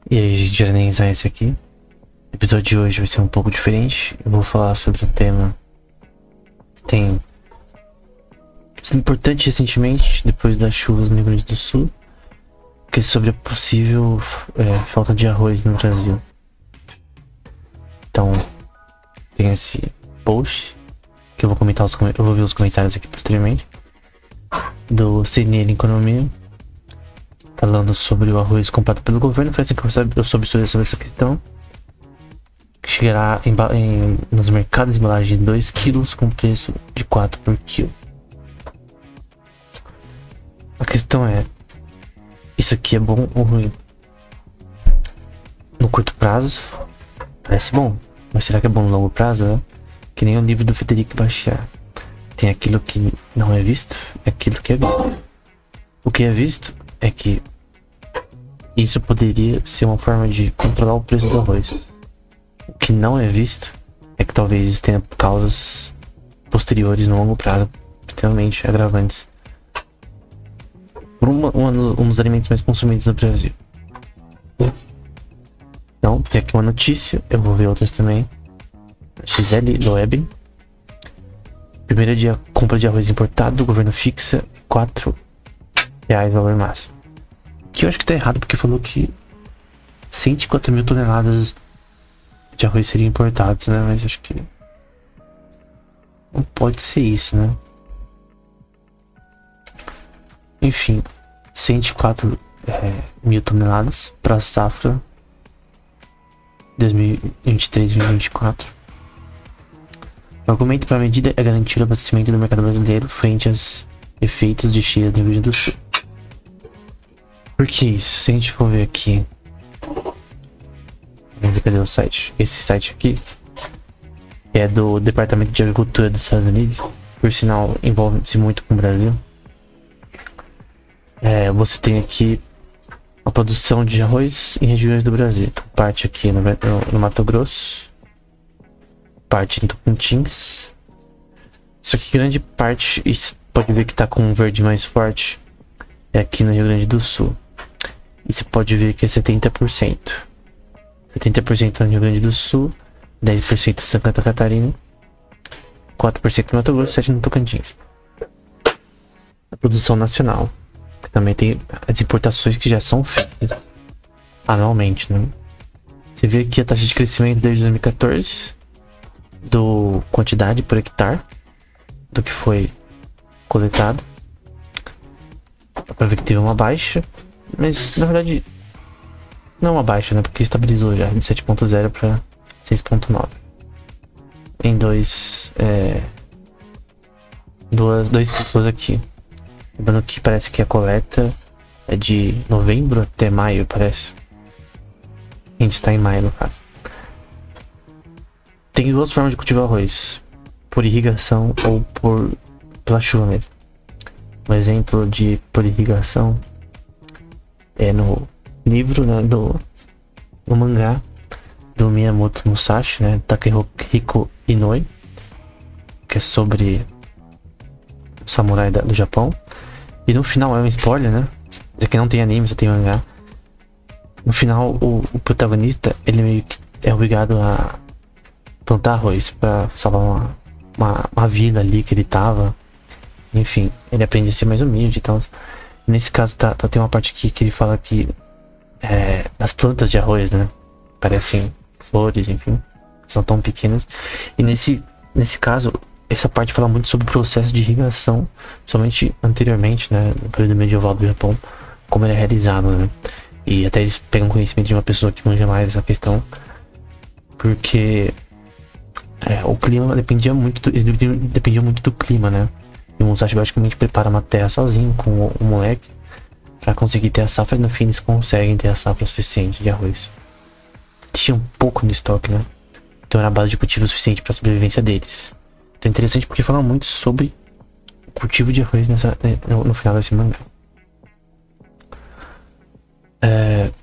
E aí, gente, Jarenza, esse aqui. O episódio de hoje vai ser um pouco diferente. Eu vou falar sobre um tema que tem sido importante recentemente, depois das chuvas no Rio Grande do Sul, que é sobre a possível falta de arroz no Brasil. Então, tem esse post que eu vou comentar, eu vou ver os comentários aqui posteriormente, do CNN Economia, falando sobre o arroz comprado pelo governo. Foi assim que eu soube sobre essa questão. Que chegará nos mercados de embalagem de 2 kg com preço de 4 por quilo. A questão é, isso aqui é bom ou ruim? No curto prazo, parece bom. Mas será que é bom no longo prazo, né? Que nem o livro do Frederic Bastiat. Tem aquilo que não é visto, é aquilo que é visto. O que é visto é que isso poderia ser uma forma de controlar o preço do arroz. O que não é visto é que talvez tenha causas posteriores no longo prazo, extremamente agravantes, por um dos alimentos mais consumidos no Brasil. Então, tem aqui uma notícia, eu vou ver outras também. XL Loeb. Primeiro dia, compra de arroz importado, o governo fixa R$4 valor máximo. Que eu acho que tá errado, porque falou que 104 mil toneladas de arroz seriam importados, né? Mas acho que não pode ser isso, né? Enfim, 104 mil toneladas para a safra 2023-2024. O argumento para a medida é garantir o abastecimento do mercado brasileiro frente aos efeitos de cheia do Rio Grande do Sul. Por que isso? Se a gente for ver aqui, cadê o site? Esse site aqui é do Departamento de Agricultura dos Estados Unidos. Por sinal, envolve-se muito com o Brasil. Você tem aqui a produção de arroz em regiões do Brasil. Parte aqui no Mato Grosso, parte em Tocantins. Só que grande parte, você pode ver que está com um verde mais forte, é aqui no Rio Grande do Sul. E você pode ver que é 70%. 70% no Rio Grande do Sul, 10% em Santa Catarina, 4% no Mato Grosso, 7% no Tocantins. A produção nacional, que também tem as importações que já são feitas anualmente, né? Você vê aqui a taxa de crescimento desde 2014 do quantidade por hectare do que foi coletado. Dá pra ver que teve uma baixa, mas na verdade não uma baixa, né? Porque estabilizou já de 7.0 para 6.9 em dois ciclos aqui. Lembrando que parece que a coleta é de novembro até maio, parece. A gente está em maio, no caso. Tem duas formas de cultivar arroz: por irrigação ou pela chuva mesmo. Um exemplo de por irrigação é no livro, né, do mangá do Miyamoto Musashi, né, Takehiko Inoue, que é sobre o samurai do Japão. E no final é um spoiler, né? Já que não tem anime, só tem mangá. No final, o protagonista, ele meio que é obrigado a plantar arroz pra salvar uma vila ali que ele tava. Enfim, ele aprende a ser mais humilde e tal. Nesse caso, tem uma parte aqui que ele fala que as plantas de arroz, né, parecem flores, enfim, são tão pequenas. E nesse caso, essa parte fala muito sobre o processo de irrigação, somente anteriormente, né, no período medieval do Japão, como ele é realizado, né. E até eles pegam conhecimento de uma pessoa que manja mais essa questão, porque o clima dependia muito do clima, né. E o Musashi basicamente prepara uma terra sozinho com o moleque para conseguir ter a safra, e no fim eles conseguem ter a safra suficiente de arroz. Tinha um pouco no estoque, né? Então era a base de cultivo suficiente para a sobrevivência deles. Então é interessante porque fala muito sobre o cultivo de arroz no final desse mangá.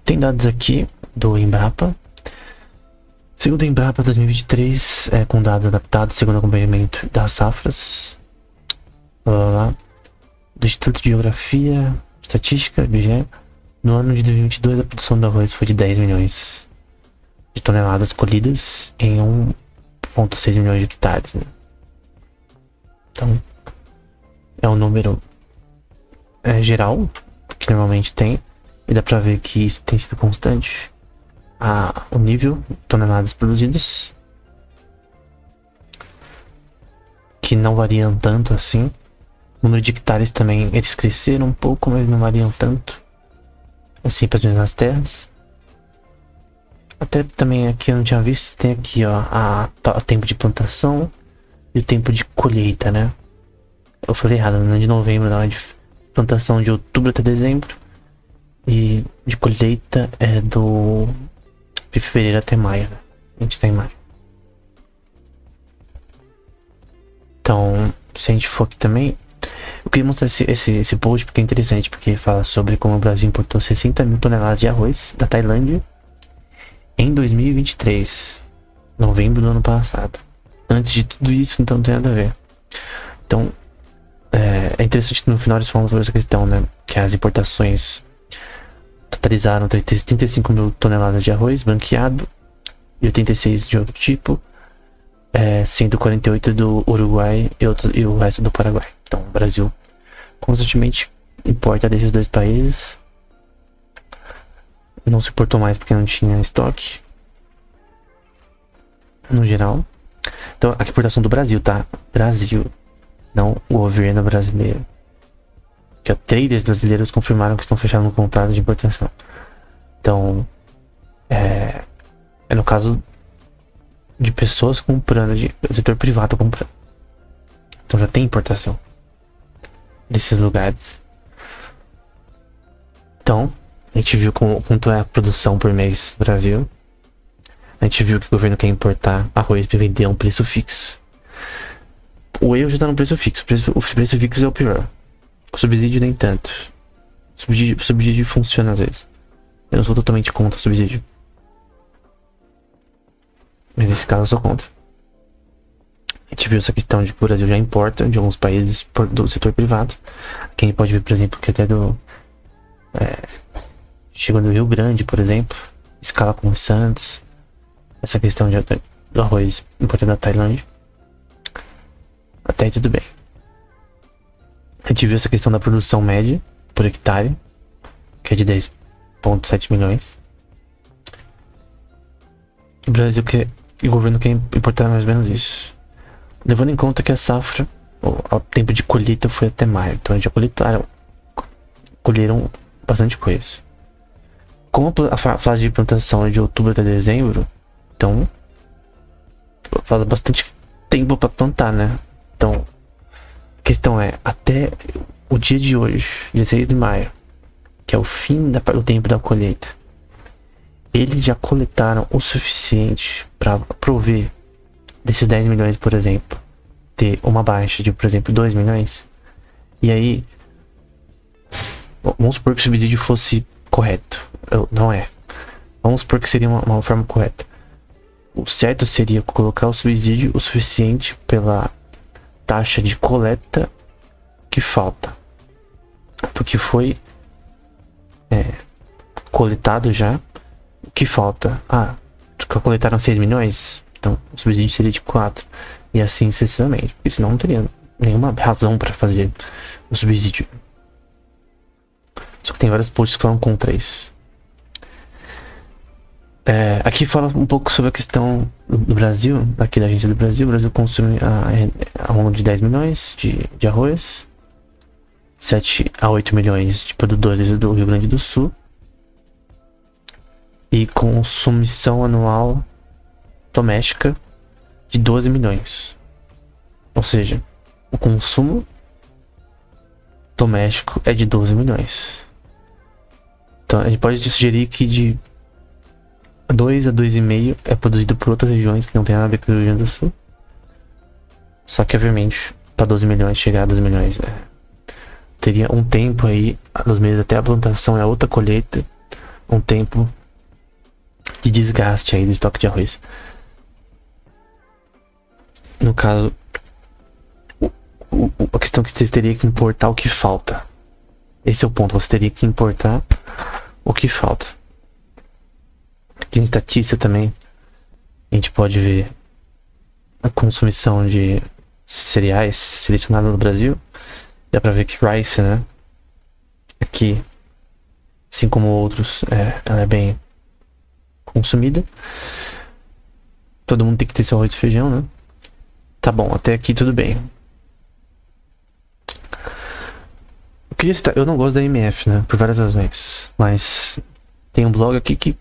Tem dados aqui do Embrapa. Segundo o Embrapa, 2023 com dados adaptados segundo o acompanhamento das safras do Instituto de Geografia Estatística, IBGE, No ano de 2022, a produção de arroz foi de 10 milhões de toneladas colhidas em 1,6 milhões de hectares, né? Então, é um número geral que normalmente tem, e dá pra ver que isso tem sido constante. O nível de toneladas produzidas, que não variam tanto assim. O número de hectares também, eles cresceram um pouco, mas não variam tanto assim para as mesmas terras. Até também aqui eu não tinha visto, tem aqui ó o tempo de plantação e o tempo de colheita, né? Eu falei errado, não é de novembro, não, é de plantação de outubro até dezembro, e de colheita é de fevereiro até maio, né? A gente tá em maio. Então, se a gente for aqui também, eu queria mostrar esse post porque é interessante, porque fala sobre como o Brasil importou 60 mil toneladas de arroz da Tailândia em 2023, novembro do ano passado. Antes de tudo isso, então não tem nada a ver. Então, é interessante que no final eles falam sobre essa questão, né? Que as importações totalizaram 35 mil toneladas de arroz branqueado e 86 de outro tipo, sendo 48 do Uruguai e o resto do Paraguai. Então, o Brasil constantemente importa desses dois países. Não se importou mais porque não tinha estoque, no geral. Então, a exportação do Brasil, tá? Brasil, não o governo brasileiro. Que traders brasileiros confirmaram que estão fechando um contrato de importação. Então, é no caso de pessoas comprando, de setor privado comprando. Então já tem importação desses lugares. Então, a gente viu quanto é a produção por mês do Brasil. A gente viu que o governo quer importar arroz para vender a um preço fixo. O erro já tá no preço fixo. O preço fixo é o pior. O subsídio nem tanto. O subsídio funciona às vezes. Eu não sou totalmente contra o subsídio, mas nesse caso eu sou contra. A gente viu essa questão de que o Brasil já importa de alguns países do setor privado. Aqui a gente pode ver, por exemplo, que até chegou no Rio Grande, por exemplo, escala com os Santos. Essa questão do arroz importado da Tailândia. Até aí tudo bem. A gente viu essa questão da produção média por hectare, que é de 10,7 milhões. O Brasil e o governo quer importar mais ou menos isso. Levando em conta que a safra, o tempo de colheita foi até maio. Então eles já colheram bastante coisa. Como a fase de plantação é de outubro até dezembro, então faz bastante tempo para plantar, né? Então a questão é, até o dia de hoje, 16 de maio, que é o fim do tempo da colheita, eles já coletaram o suficiente para prover desses 10 milhões, por exemplo, ter uma baixa de, por exemplo, 2 milhões. E aí, vamos supor que o subsídio fosse correto. Não é. Vamos supor que seria uma forma correta. O certo seria colocar o subsídio o suficiente pela taxa de coleta que falta. Porque foi coletado já. O que falta? Coletaram 6 milhões? Então o subsídio seria de 4. E assim sucessivamente. Porque senão não teria nenhuma razão para fazer o subsídio. Só que tem vários posts que falam contra isso. Aqui fala um pouco sobre a questão do Brasil, aqui da agência do Brasil. O Brasil consome ao longo de 10 milhões de arroz, 7 a 8 milhões de produtores do Rio Grande do Sul, e consumição anual doméstica de 12 milhões. Ou seja, o consumo doméstico é de 12 milhões. Então a gente pode sugerir que de 2 a 2,5 é produzido por outras regiões que não tem nada a ver com o Rio Grande do Sul. Só que obviamente para 12 milhões chegar a 12 milhões teria um tempo aí, 2 meses até a plantação e a outra colheita, um tempo de desgaste aí do estoque de arroz. No caso, a questão é que você teria que importar o que falta. Esse é o ponto, você teria que importar o que falta. Aqui em estatística também a gente pode ver a consumição de cereais selecionada no Brasil. Dá pra ver que rice, né? Aqui, assim como outros, ela é bem consumida. Todo mundo tem que ter seu arroz e feijão, né? Tá bom, até aqui tudo bem. Eu não gosto da MF, né? Por várias razões. Mas tem um blog aqui que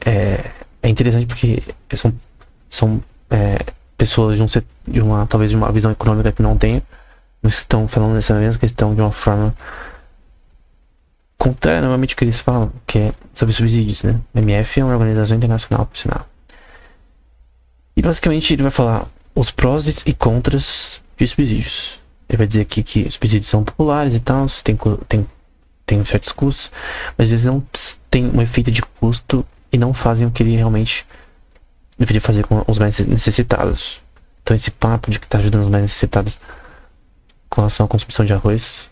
é interessante porque são pessoas talvez de uma visão econômica que não tenha, mas estão falando dessa mesma questão de uma forma contrária normalmente o que eles falam, que é sobre subsídios, né? MF é uma organização internacional, por sinal. E basicamente ele vai falar os prós e contras de subsídios. Ele vai dizer aqui que os subsídios são populares e tal, tem certos custos, mas eles não têm um efeito de custo e não fazem o que ele realmente deveria fazer com os mais necessitados. Então esse papo de que está ajudando os mais necessitados com relação à consumição de arroz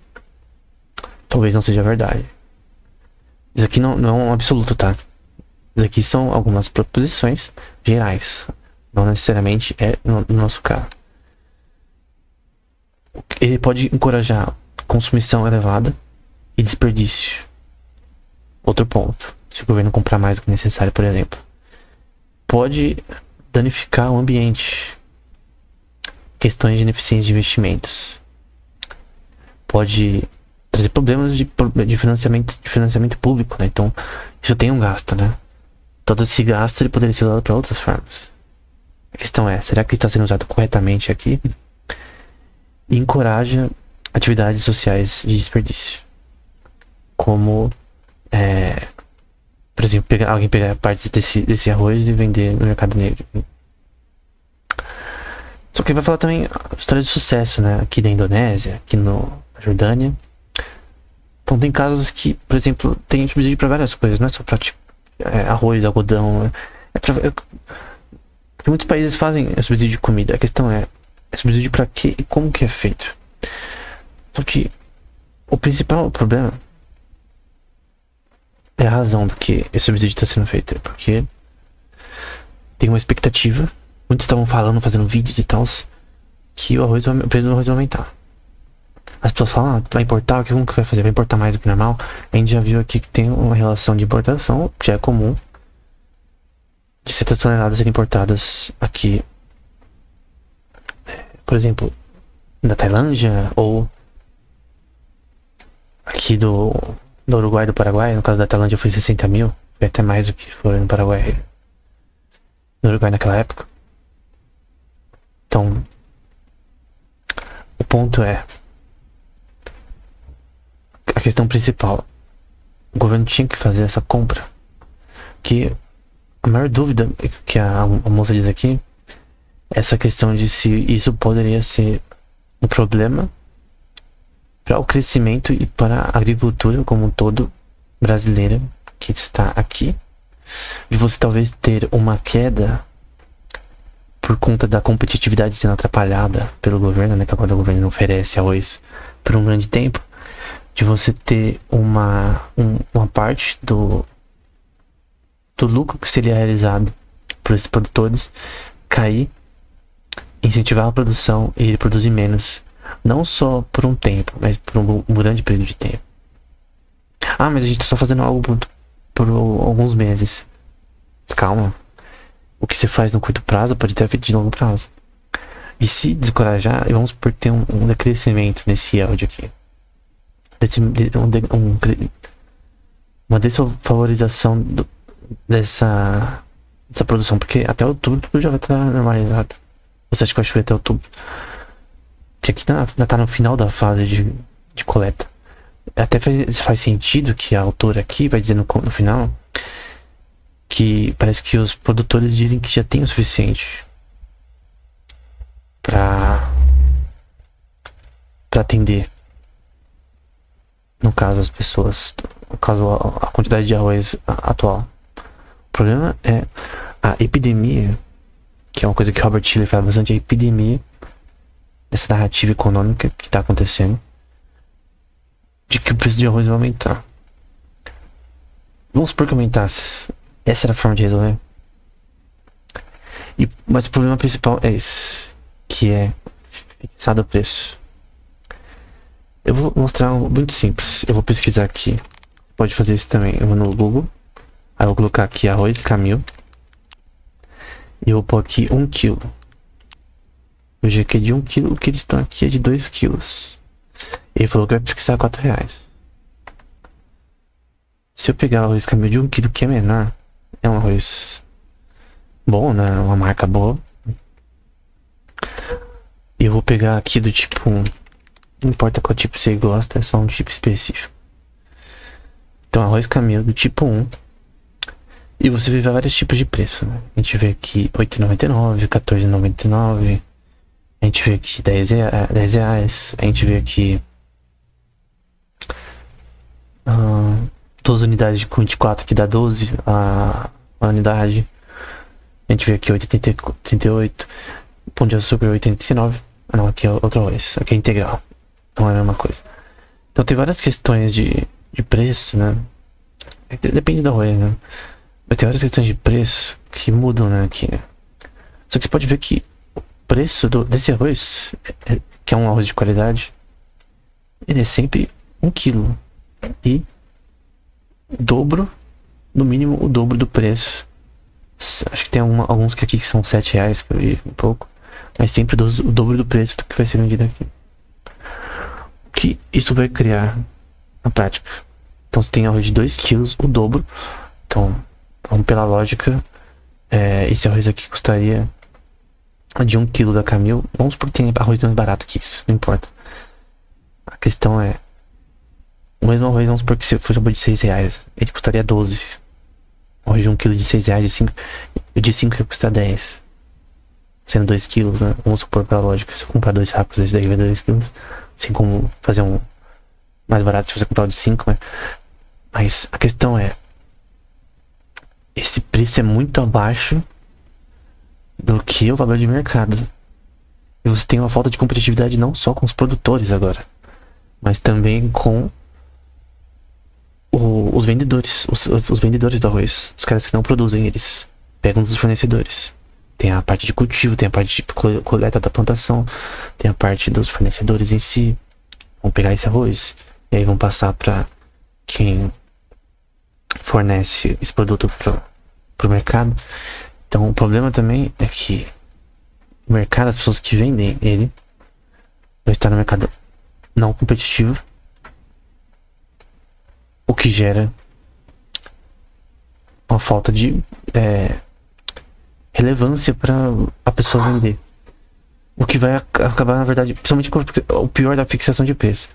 talvez não seja verdade. Isso aqui não é um absoluto, tá? Isso aqui são algumas proposições gerais. Não necessariamente é no nosso caso. Ele pode encorajar consumição elevada e desperdício. Outro ponto. Se o governo comprar mais do que necessário, por exemplo. Pode danificar o ambiente. Questões de ineficiência de investimentos. Pode trazer problemas de financiamento público, né? Então, isso tem um gasto, né? Todo esse gasto ele poderia ser usado para outras formas. A questão é, será que está sendo usado corretamente aqui? E encoraja atividades sociais de desperdício. Como, por exemplo, alguém pegar parte desse arroz e vender no mercado negro. Só que ele vai falar também a história de sucesso, né? Aqui da Indonésia, aqui na Jordânia. Então tem casos que, por exemplo, tem subsídio para várias coisas, não é só para arroz, algodão. Muitos países fazem subsídio de comida. A questão é subsídio para quê e como que é feito. Só que o principal problema é a razão do que esse subsídio está sendo feito. É porque tem uma expectativa. Muitos estavam falando, fazendo vídeos e tal, que o preço do arroz vai aumentar. As pessoas falam, vai importar, como que vai fazer? Vai importar mais do que normal? A gente já viu aqui que tem uma relação de importação, que já é comum, de certas toneladas serem importadas aqui, por exemplo, da Tailândia, ou aqui do Uruguai e do Paraguai. No caso da Tailândia foi 60 mil, foi até mais do que foi no Paraguai, no Uruguai naquela época. Então, o ponto é, a questão principal, o governo tinha que fazer essa compra. Que a maior dúvida que a moça diz aqui é essa questão de se isso poderia ser um problema para o crescimento e para a agricultura como um todo brasileira que está aqui, de você talvez ter uma queda por conta da competitividade sendo atrapalhada pelo governo, né? Que agora o governo não oferece arroz por um grande tempo, de você ter uma parte do lucro que seria realizado por esses produtores cair, incentivar a produção e ele produzir menos, não só por um tempo, mas por um grande período de tempo. Ah, mas a gente tá só fazendo algo por alguns meses. Mas calma. O que você faz no curto prazo pode ter efeito de longo prazo. E se descorajar, vamos por ter um decrescimento nesse yield aqui. Uma desvalorização dessa produção, porque até outubro tudo já vai estar normalizado. Você acha que vai chover até outubro? Porque aqui ainda tá no final da fase de coleta. Até faz sentido que a autora aqui vai dizer no final que parece que os produtores dizem que já tem o suficiente para atender, no caso, as pessoas, no caso, a quantidade de arroz atual. O problema é a epidemia, que é uma coisa que Robert Shiller fala bastante, a epidemia dessa narrativa econômica que está acontecendo, de que o preço de arroz vai aumentar. Vamos supor que aumentasse. Essa era a forma de resolver. Mas o problema principal é esse, que é fixado o preço. Eu vou mostrar algo muito simples. Eu vou pesquisar aqui. Pode fazer isso também. Eu vou no Google. Aí eu vou colocar aqui arroz Camil. E eu vou pôr aqui 1 kg. Veja que é de 1 kg. O que eles estão aqui é de 2 kg. Ele falou que vai pesquisar R$4. Se eu pegar o arroz Camil de 1 kg, que é menor, é um arroz bom, né? Uma marca boa. E eu vou pegar aqui do tipo 1. Não importa qual tipo você gosta, é só um tipo específico. Então, arroz Camil do tipo 1. E você vê vários tipos de preço, né? A gente vê aqui R$8,99, R$14,99. A gente vê aqui R$10. A gente vê aqui 12 unidades com 24, que dá 12 a unidade. A gente vê aqui 8,38. Pão de açúcar 8,89. Ah não, aqui é outro arroz. Aqui é integral. Não é a mesma coisa. Então tem várias questões de preço, né? Depende do arroz, né? Mas tem várias questões de preço que mudam, né, aqui, né? Só que você pode ver que o preço desse arroz, que é um arroz de qualidade, ele é sempre 1 kg. E dobro, no mínimo o dobro do preço. Acho que tem alguns que aqui que são R$7, que eu vi um pouco. Mas sempre o dobro do preço do que vai ser vendido aqui. O que isso vai criar na prática? Então você tem arroz de 2 kg, o dobro. Então, vamos pela lógica. Esse arroz aqui custaria de 1 kg da Camil. Vamos supor que tem arroz mais barato que isso, não importa. A questão é, o mesmo arroz, vamos supor que se fosse de R$6, ele custaria 12. O arroz de 1 kg de R$6, de 5 ia custar 10. Sendo 2 kg, né? Vamos supor pela lógica, se eu comprar 2 sacos, esse daí vai 2 kg. Assim como fazer um mais barato se você comprar o de 5, né? Mas a questão é, esse preço é muito abaixo do que o valor de mercado. E você tem uma falta de competitividade não só com os produtores agora, mas também com os vendedores. Os vendedores do arroz. Os caras que não produzem, eles pegam dos fornecedores. Tem a parte de cultivo, tem a parte de coleta da plantação, tem a parte dos fornecedores em si. Vão pegar esse arroz e aí vão passar para quem fornece esse produto pro mercado. Então o problema também é que o mercado, as pessoas que vendem ele, vai estar no mercado não competitivo, o que gera uma falta de relevância para a pessoa vender. O que vai acabar, na verdade, principalmente o pior da fixação de preço.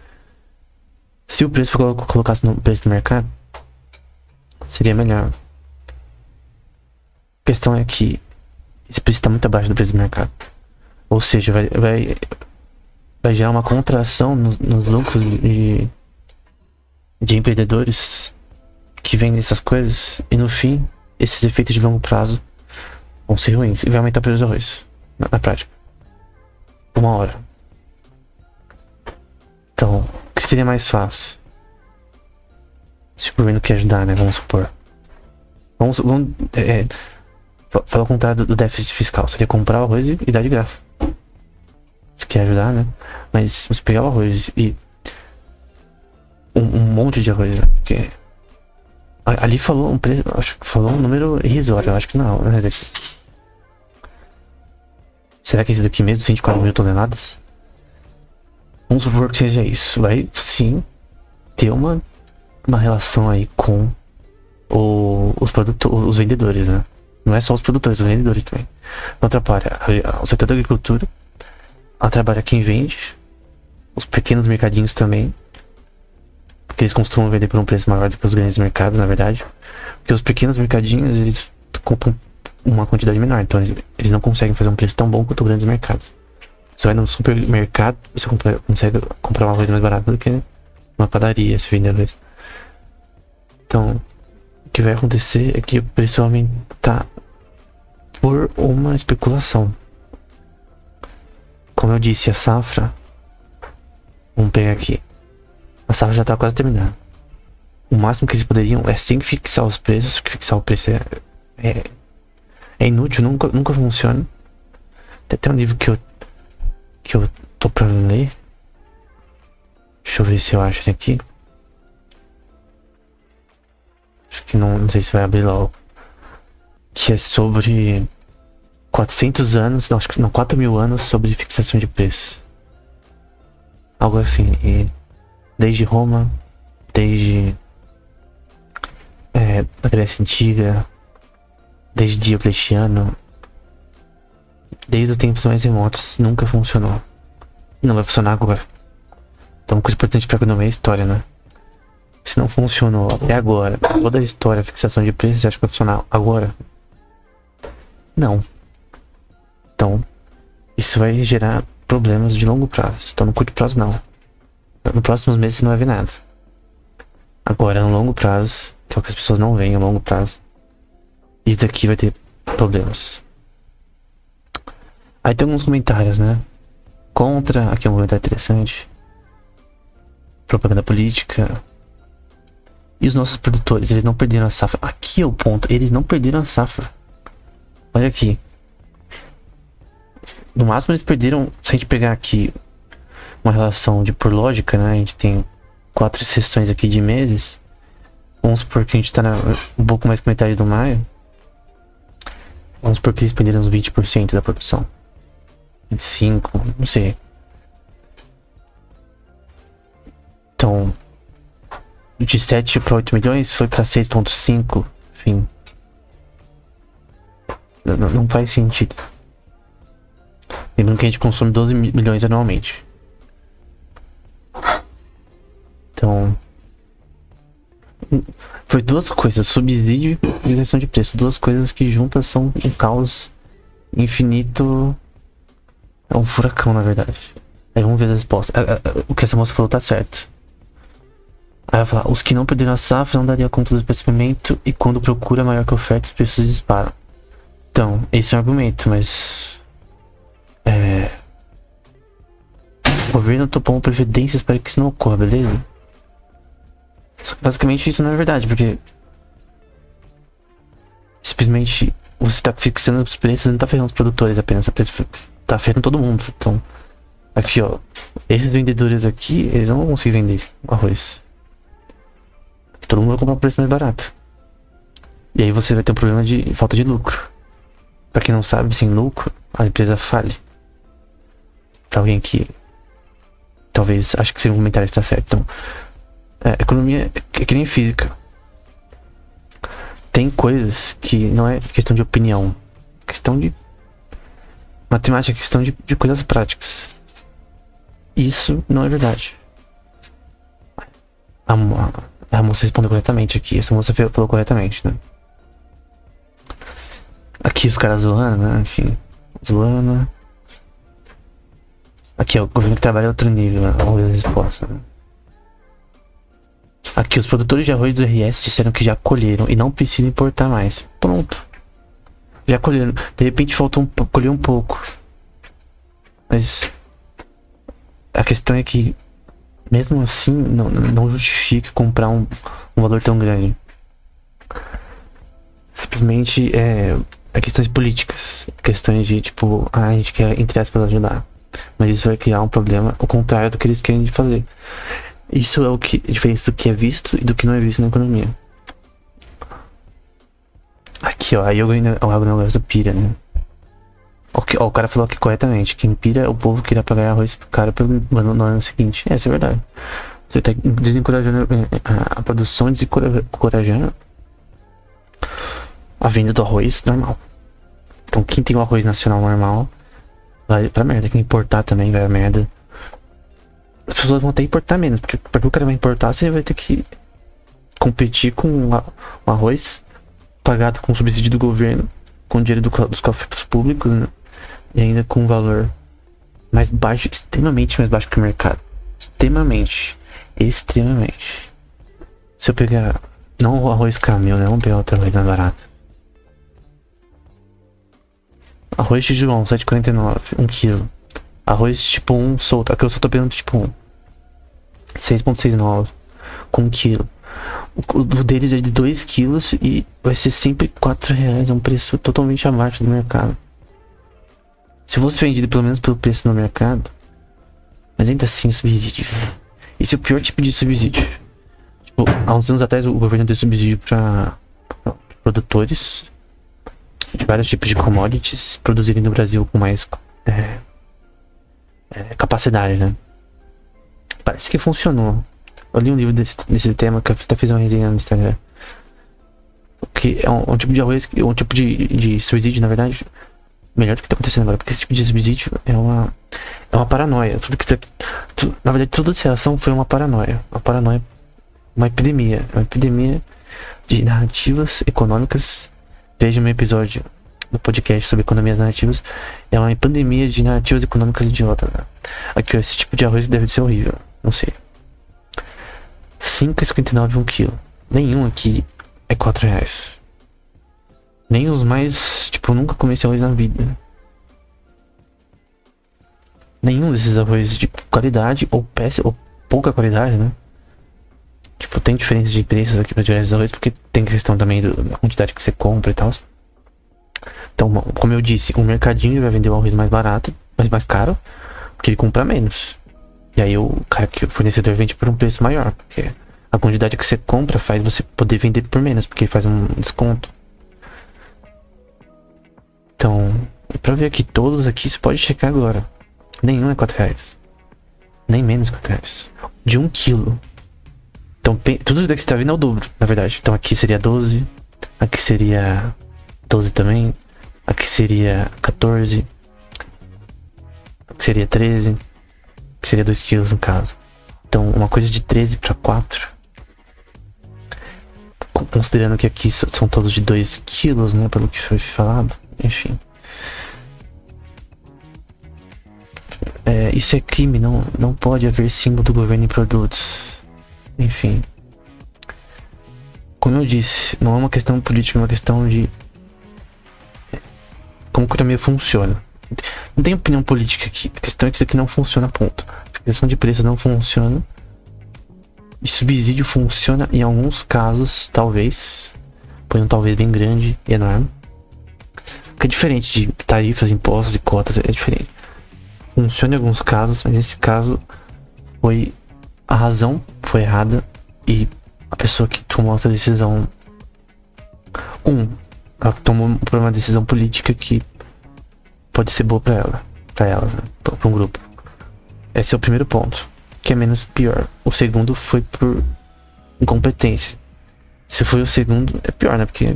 Se o preço colocasse no preço do mercado, seria melhor. A questão é que esse preço está muito abaixo do preço do mercado. Ou seja, vai gerar uma contração nos lucros de empreendedores que vendem essas coisas. E no fim, esses efeitos de longo prazo vão ser ruins. E vai aumentar o preço do arroz, na prática. Uma hora. Então, o que seria mais fácil? Se o governo quer ajudar, né? Vamos supor. Vamos falar o contrário do déficit fiscal. Seria comprar o arroz e dar de graça. Se quer ajudar, né? Mas se você pegar o arroz e um monte de arroz, né? Porque ali falou um preço, acho que falou um número irrisório, eu acho que não. Será que é esse daqui mesmo, 104 mil toneladas? Vamos supor que seja isso. Vai sim ter uma relação aí com os produtores, os vendedores, né? Não é só os produtores, os vendedores também. Não atrapalha o setor da agricultura, atrapalha quem vende, os pequenos mercadinhos também, porque eles costumam vender por um preço maior do que os grandes mercados, na verdade. Porque os pequenos mercadinhos, eles compram uma quantidade menor, então eles não conseguem fazer um preço tão bom quanto os grandes mercados. Você vai no supermercado, você consegue comprar um arroz mais barato do que uma padaria, se vender arroz. Então, o que vai acontecer é que o preço vai aumentar por uma especulação. Como eu disse, a safra, vamos pegar aqui, a safra já está quase terminando. o máximo que eles poderiam é sem fixar os preços, porque fixar o preço é inútil, nunca funciona. Tem até um livro que eu tô pra ler. Deixa eu ver se eu acho ele aqui. Acho que não sei se vai abrir logo. Que é sobre 400 anos, não, acho que não, 4.000 anos sobre fixação de preços. Algo assim, e desde Roma, desde a Grécia Antiga, desde Diocleciano, desde os tempos mais remotos, nunca funcionou. E não vai funcionar agora. Então, uma coisa importante pra economia é a história, né? Se não funcionou até agora, toda a história, a fixação de preços, você acha que vai funcionar agora? Não. Então, isso vai gerar problemas de longo prazo. Então, no curto prazo, não. Nos próximos meses, você não vai ver nada. Agora, no longo prazo, que é o que as pessoas não veem, a longo prazo, isso daqui vai ter problemas. Aí tem alguns comentários, né? Contra, aqui é um comentário interessante. Propaganda política. E os nossos produtores, eles não perderam a safra. Aqui é o ponto, eles não perderam a safra. Olha aqui. No máximo eles perderam, se a gente pegar aqui uma relação de por lógica, né? A gente tem 4 sessões aqui de meses. Vamos supor que a gente tá um pouco mais que metade do maio. Vamos supor que eles perderam uns 20% da produção. 25%, não sei. Então, de 7 para 8 milhões foi para 6,5. Enfim. Não faz sentido. Lembrando que a gente consome 12 milhões anualmente. Então, foi duas coisas, subsídio e redução de preço. Duas coisas que juntas são um caos infinito. É um furacão, na verdade. Aí vamos ver a resposta. O que essa moça falou tá certo. Aí vai falar, os que não perderam a safra não daria conta do percebimento e quando procura maior que a oferta, os preços disparam. Então, esse é um argumento, mas... O governo topou uma previdências para que isso não ocorra, beleza? Basicamente isso não é verdade, porque... Simplesmente você tá fixando os preços e não tá ferrando os produtores apenas, tá ferrando todo mundo. Então, aqui ó, esses vendedores aqui, eles não vão conseguir vender arroz. Todo mundo vai comprar um preço mais barato. E aí você vai ter um problema de falta de lucro. Pra quem não sabe, sem lucro, a empresa fale. Pra alguém que talvez acho que seu comentário está certo. Então, economia é que nem física. Tem coisas que não é questão de opinião, questão de matemática, questão de coisas práticas. Isso não é verdade. A moça respondeu corretamente aqui. Essa moça falou corretamente, né? Aqui os caras zoando, né? Enfim, zoando. Aqui ó, o governo que trabalha é outro nível, né? Vamos ver a resposta, né? Aqui os produtores de arroz do RS disseram que já colheram e não precisam importar mais. Pronto. Já colheram. De repente faltou colher um pouco. Mas a questão é que mesmo assim não justifica comprar um valor tão grande. Simplesmente é questões políticas. Questões de tipo, a gente quer entre aspas ajudar. Mas isso vai criar um problema ao contrário do que eles querem fazer. Isso é a diferença do que é visto e do que não é visto na economia. Aqui ó, aí o agronegócio pira, né? O cara falou aqui corretamente. Quem pira é o povo que irá pagar arroz caro no ano seguinte. Essa é verdade. Você tá desencorajando a produção e desencorajando a venda do arroz normal. Então quem tem o arroz nacional normal vai pra merda. Quem importar também vai pra merda. As pessoas vão até importar menos, porque para que o cara vai importar, você vai ter que competir com o arroz pagado com subsídio do governo, com dinheiro dos cofres públicos, né? E ainda com um valor mais baixo, extremamente mais baixo que o mercado. Extremamente. Se eu pegar, não o arroz caminhão, né? Vamos pegar outro arroz mais barato. Arroz de João, 7,49, 1 kg. Arroz tipo 1 solto, aqui eu só tô pegando tipo 1. 6,69 com 1 kg. O deles é de 2 quilos e vai ser sempre R$4. É um preço totalmente abaixo do mercado. Se fosse vendido pelo menos pelo preço no mercado, mas ainda assim subsídio. Esse é o pior tipo de subsídio. Tipo, há uns anos atrás o governo deu subsídio para produtores de vários tipos de commodities produzirem no Brasil com mais capacidade, né? Parece que funcionou. Eu li um livro desse tema que eu até fiz uma resenha no Instagram. Que é um tipo de arroz, um tipo de subsídio, na verdade, melhor do que tá acontecendo agora. Porque esse tipo de subsídio é uma paranoia. Na verdade, toda essa ação foi uma paranoia. Uma paranoia, uma epidemia. Uma epidemia de narrativas econômicas. Veja meu episódio do podcast sobre economias narrativas. É uma pandemia de narrativas econômicas idiotas, né? Aqui, ó, esse tipo de arroz deve ser horrível. Não sei. R$5,59 um quilo. Nenhum aqui é R$4. Nem os mais... Tipo, eu nunca comi esse arroz na vida. Nenhum desses arroz de qualidade ou péssimo, ou pouca qualidade, né? Tipo, tem diferença de preços aqui para diversos arroz, porque tem questão também da quantidade que você compra e tal. Então, como eu disse, o mercadinho vai vender o arroz mais barato, mas mais caro, porque ele compra menos. E aí o cara que o fornecedor vende por um preço maior, porque a quantidade que você compra faz você poder vender por menos, porque faz um desconto. Então, pra ver aqui todos aqui, você pode checar agora. Nenhum é R$4. Nem menos R$4. De 1 quilo. Então, tudo isso daqui que você tá vendo é o dobro, na verdade. Então aqui seria 12. Aqui seria 12 também. Aqui seria 14. Aqui seria 13. Que seria 2 quilos no caso. Então uma coisa de 13 para 4. Considerando que aqui são todos de 2 quilos, né? Pelo que foi falado. Enfim. Isso é crime. Não pode haver símbolo do governo em produtos. Enfim. Como eu disse, não é uma questão política, é uma questão de como a economia funciona. Não tem opinião política aqui. A questão é que isso aqui não funciona, ponto. A questão de preço não funciona. E subsídio funciona em alguns casos, talvez. Põe um talvez bem grande e enorme. Que é diferente de tarifas, impostos e cotas, é diferente. Funciona em alguns casos, mas nesse caso a razão foi errada e a pessoa que tomou essa decisão ela tomou uma decisão política que pode ser boa pra ela, né? Pra um grupo. Esse é o primeiro ponto, que é menos pior. O segundo foi por incompetência. Se foi o segundo, é pior, né? Porque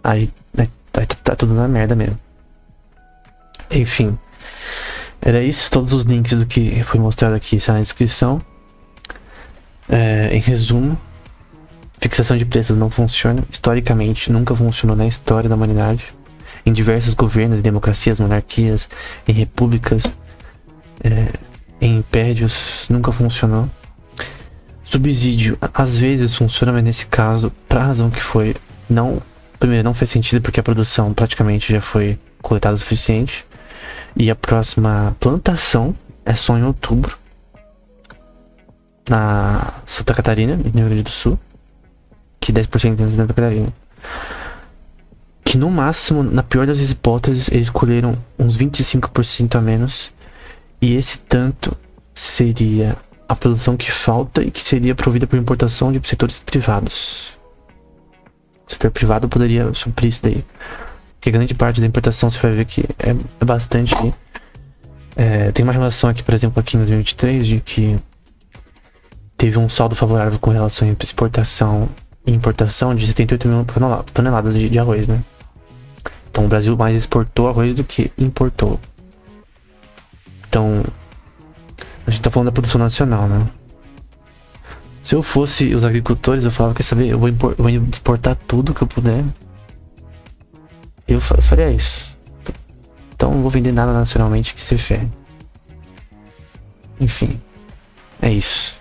aí tá tudo na merda mesmo. Enfim, era isso. Todos os links do que foi mostrado aqui estão na descrição. Em resumo, fixação de preços não funciona. Historicamente, nunca funcionou na história da humanidade. Em diversos governos, em democracias, monarquias, em repúblicas, em impérios, nunca funcionou. Subsídio, às vezes funciona, mas nesse caso, pra razão que foi, primeiro, não fez sentido porque a produção praticamente já foi coletada o suficiente. E a próxima plantação é só em outubro. Na Santa Catarina, no Rio Grande do Sul. Que 10% tem em Santa Catarina. Que no máximo, na pior das hipóteses, eles colheram uns 25% a menos. E esse tanto seria a produção que falta e que seria provida por importação de setores privados. O setor privado poderia suprir isso daí. Porque grande parte da importação você vai ver que é bastante. Tem uma relação aqui, por exemplo, aqui em 2023, de que teve um saldo favorável com relação entre exportação e importação de 78 mil toneladas de arroz, né? Então o Brasil mais exportou arroz do que importou. Então a gente tá falando da produção nacional, né? Se eu fosse os agricultores, eu falava, quer saber, eu vou exportar tudo que eu puder. Eu faria isso. Então não vou vender nada nacionalmente que se ferre. Enfim, é isso.